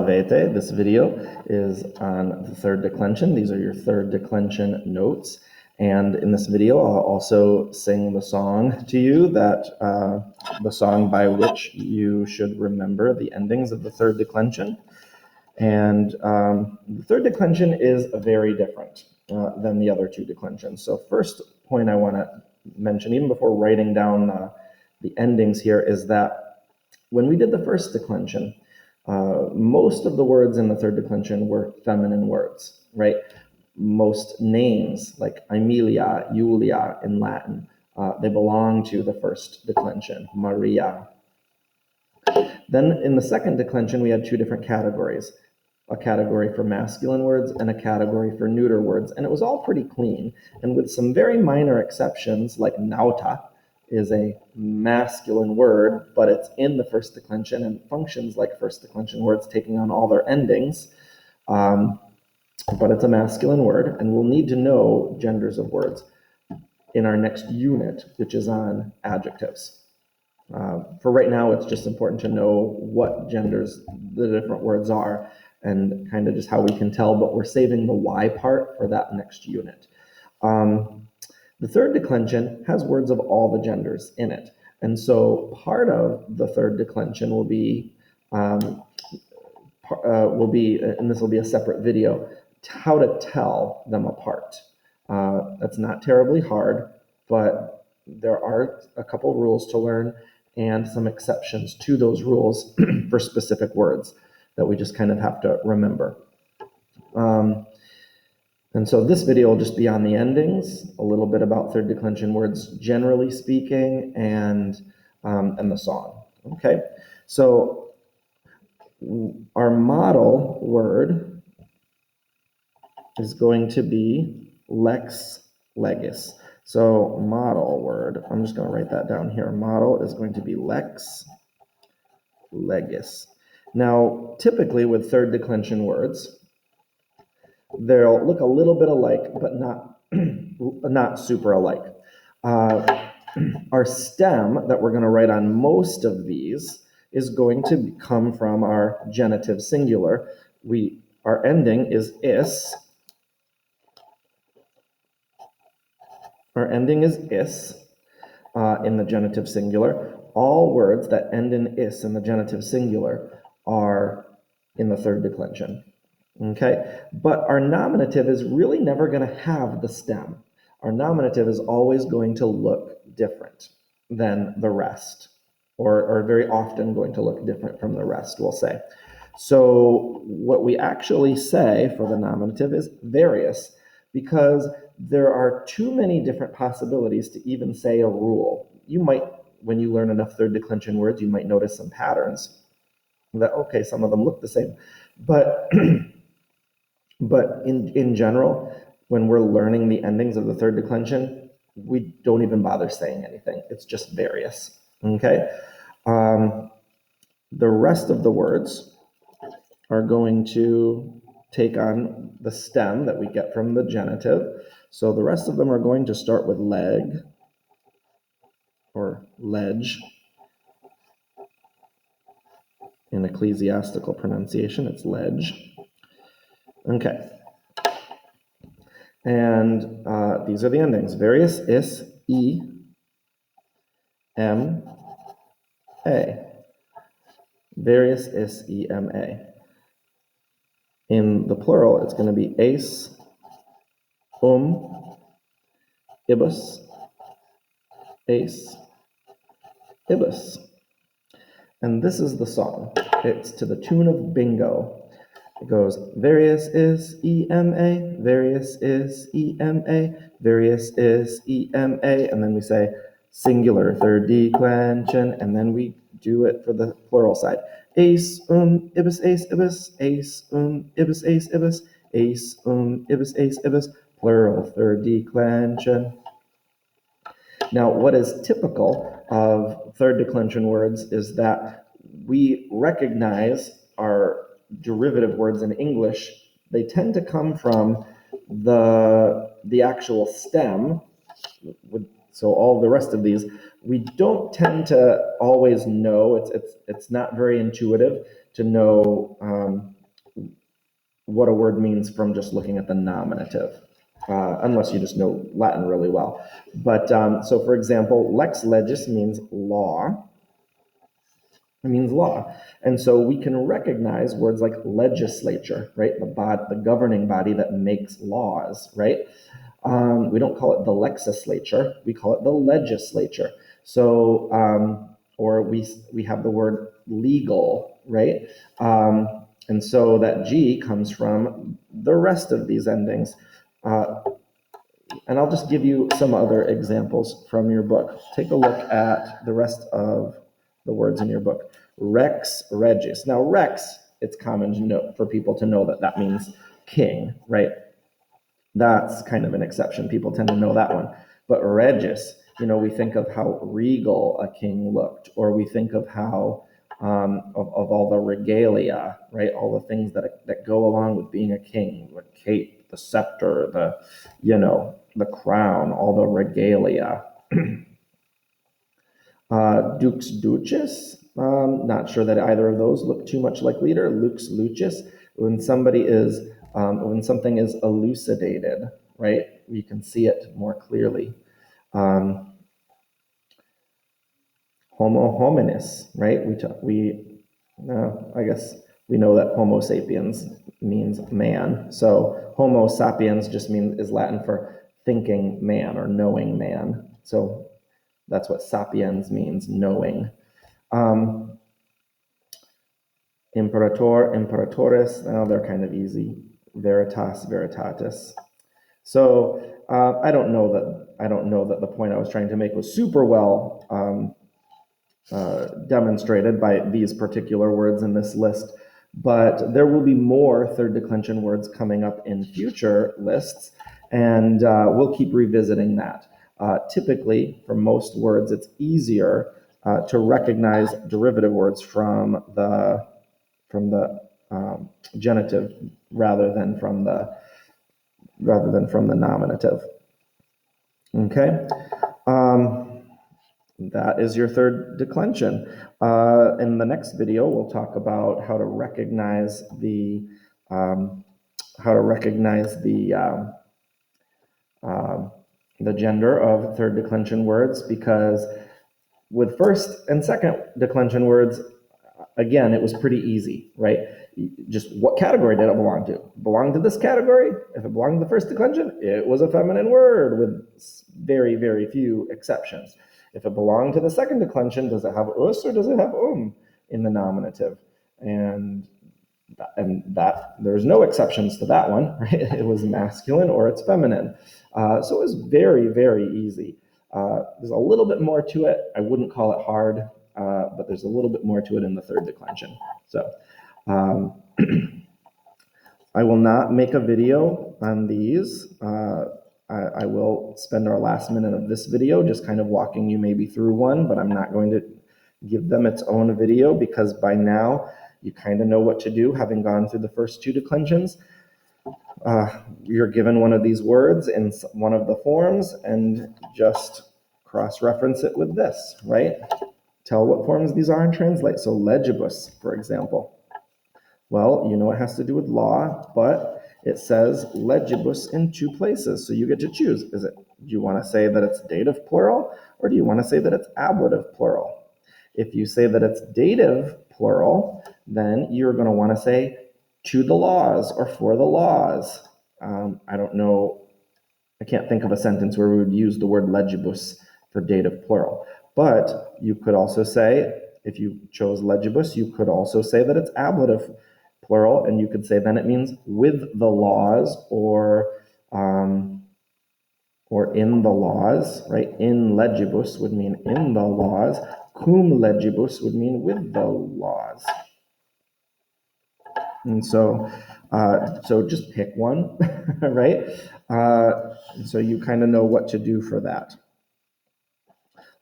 Salvete. This video is on the third declension. These are your third declension notes. And in this video, I'll also sing the song to you the song by which you should remember the endings of the third declension. And the third declension is very different than the other two declensions. So first point I want to mention, even before writing down the endings here, is that when we did the first declension, most of the words in the third declension were feminine words, right? Most names, like Amelia, Julia in Latin, they belong to the first declension, Maria. Then in the second declension, we had two different categories, a category for masculine words and a category for neuter words. And it was all pretty clean. And with some very minor exceptions, like nauta is a masculine word, but it's in the first declension and functions like first declension words, taking on all their endings. But it's a masculine word, and we'll need to know genders of words in our next unit, which is on adjectives. For right now, it's just important to know what genders the different words are and kind of just how we can tell, but we're saving the why part for that next unit. The third declension has words of all the genders in it. And so part of the third declension will be, and this will be a separate video, how to tell them apart. That's not terribly hard, but there are a couple rules to learn and some exceptions to those rules for specific words that we just kind of have to remember. And so this video will just be on the endings, a little bit about third declension words generally speaking, and the song. Okay, so our model word is going to be lex legis. So model word, I'm just going to write that down here. Model is going to be lex legis. Now, typically with third declension words, they'll look a little bit alike, but not super alike. Our stem that we're going to write on most of these is going to come from our genitive singular. Our ending is is. Our ending is is in the genitive singular. All words that end in is in the genitive singular are in the third declension. Okay, but our nominative is really never going to have the stem. Our nominative is always going to look different than the rest, or very often going to look different from the rest, we'll say. So what we actually say for the nominative is various, because there are too many different possibilities to even say a rule. You might, when you learn enough third declension words, you might notice some patterns that, okay, some of them look the same, but but in general, when we're learning the endings of the third declension, we don't even bother saying anything. It's just various, okay? The rest of the words are going to take on the stem that we get from the genitive. So the rest of them are going to start with leg or ledge. In ecclesiastical pronunciation, it's ledge. Okay. And these are the endings. Various, is, e, m, a. Various, is, e, m, a. In the plural, it's going to be ace, ibus, ace, ibus. And this is the song. It's to the tune of Bingo. It goes, various is E-M-A, various is E-M-A, various is E-M-A, and then we say singular third declension, and then we do it for the plural side. Ace, ibis, ace, ibis, ace, ibis, ace, ibis, ace, ibis, ace, ibis, plural third declension. Now, what is typical of third declension words is that we recognize our derivative words in English. They tend to come from the actual stem. So all the rest of these, we don't tend to always know. It's not very intuitive to know what a word means from just looking at the nominative, unless you just know Latin really well. But so, for example, lex legis means law. It means law. And so we can recognize words like legislature, right? The governing body that makes laws, right? We don't call it the legislature, we call it the legislature. So, or we have the word legal, right? And so that G comes from the rest of these endings. And I'll just give you some other examples from your book. Take a look at the rest of the words in your book. Rex regis. Now, rex, it's common to know, for people to know that that means king, right? That's kind of an exception. People tend to know that one. But regis, we think of how regal a king looked, or we think of how of all the regalia, right? All the things that go along with being a king, the cape, the scepter, the crown, all the regalia. Dux ducis, not sure that either of those look too much like leader. Lux lucis, when something is elucidated, right? You can see it more clearly. Homo hominis, right? I guess we know that Homo sapiens means man. So Homo sapiens just is Latin for thinking man or knowing man. So that's what sapiens means, knowing. Imperator, imperatoris, they're kind of easy. Veritas, veritatis. So I don't know that the point I was trying to make was super well demonstrated by these particular words in this list, but there will be more third declension words coming up in future lists, and we'll keep revisiting that. Typically, for most words, it's easier to recognize derivative words from the genitive rather than from the nominative. Okay. That is your third declension. In the next video, we'll talk about how to recognize the gender of third declension words, because with first and second declension words, again, it was pretty easy, right? Just what category did it belong to? It belonged to this category. If it belonged to the first declension, it was a feminine word with very, very few exceptions. If it belonged to the second declension, does it have us or does it have in the nominative? And that there's no exceptions to that one, right? It was masculine or it's feminine. So it was very, very easy. There's a little bit more to it. I wouldn't call it hard, but there's a little bit more to it in the third declension. So I will not make a video on these. I will spend our last minute of this video just kind of walking you maybe through one, but I'm not going to give them its own video because by now you kind of know what to do, having gone through the first two declensions. You're given one of these words in one of the forms and just cross-reference it with this, right? Tell what forms these are and translate. So legibus, for example. Well, it has to do with law, but it says legibus in two places. So you get to choose. Do you want to say that it's dative plural, or do you want to say that it's ablative plural? If you say that it's dative plural, then you're going to want to say to the laws or for the laws. I don't know. I can't think of a sentence where we would use the word legibus for dative plural. But you could also say, if you chose legibus, you could also say that it's ablative plural, and you could say then it means with the laws or in the laws, right? In legibus would mean in the laws. Cum legibus would mean with the laws. And so just pick one, right? So you kind of know what to do for that.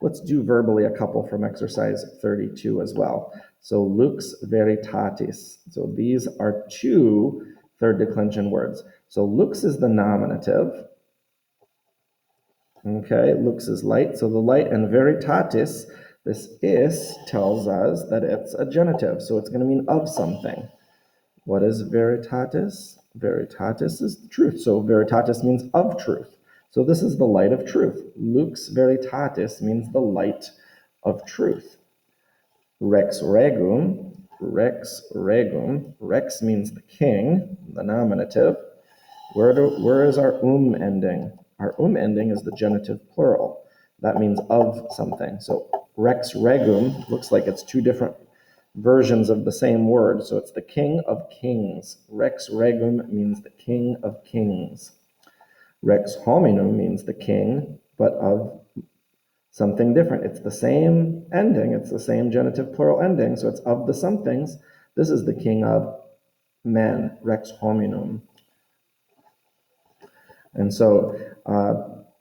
Let's do verbally a couple from exercise 32 as well. So lux veritatis. So these are two third declension words. So lux is the nominative. Okay, lux is light. So the light, and veritatis, this is tells us that it's a genitive. So it's going to mean of something. What is veritatis? Veritatis is the truth. So veritatis means of truth. So this is the light of truth. Lux veritatis means the light of truth. Rex regum, rex regum. Rex means the king, the nominative. Where is our ending? Our ending is the genitive plural. That means of something. So rex regum looks like it's two different versions of the same word. So it's the king of kings. Rex regum means the king of kings. Rex hominum means the king, but of something different. It's the same ending. It's the same genitive plural ending. So it's of the somethings. This is the king of men, rex hominum. And so,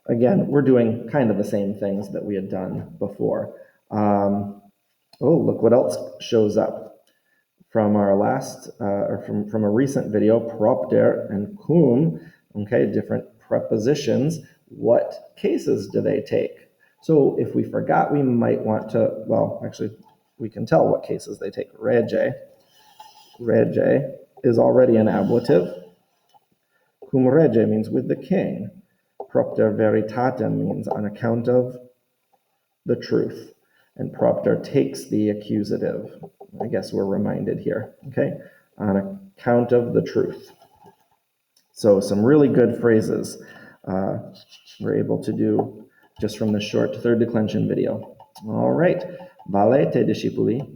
again, we're doing kind of the same things that we had done before. Oh, look what else shows up from our last, or from a recent video, propter and cum, okay, different prepositions. What cases do they take? So if we forgot, we might want to, well, actually, we can tell what cases they take. Rege. Rege is already an ablative. Cum rege means with the king. Propter veritatem means on account of the truth. And propter takes the accusative. I guess we're reminded here, okay? On account of the truth. So some really good phrases we're able to do just from the short third declension video. All right, vale te discipuli.